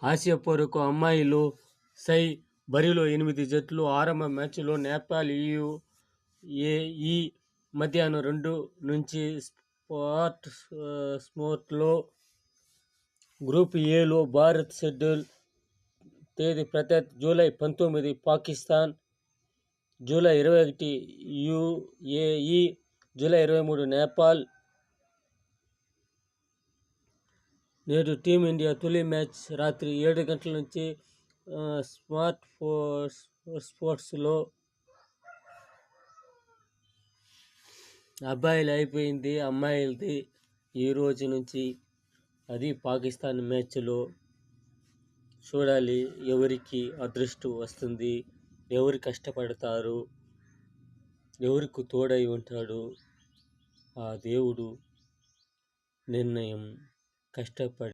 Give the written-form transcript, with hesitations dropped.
హాస్యపూర్వక అమ్మాయిలు సై బరిలో 8 జట్లు. ఆరంభ మ్యాచ్లో నేపాల్ ఈ మధ్యాహ్నం 2 నుంచి స్పోర్ట్స్లో. గ్రూప్ ఏలో భారత్ షెడ్యూల్ తేదీ ప్రత్యర్థి July 19 Pakistan, July 21 UAE, July 23 Nepal. నేడు టీమిండియా తొలి మ్యాచ్ రాత్రి 7 గంటల నుంచి స్పోర్ట్స్లో. అబ్బాయిలు అయిపోయింది, అమ్మాయిలది ఈ రోజు నుంచి. అది పాకిస్తాన్ మ్యాచ్లో. చూడాలి ఎవరికి అదృష్టం వస్తుంది, ఎవరు కష్టపడతారు, ఎవరికి తోడై ఉంటాడు ఆ దేవుడు నిర్ణయం. కష్టపడి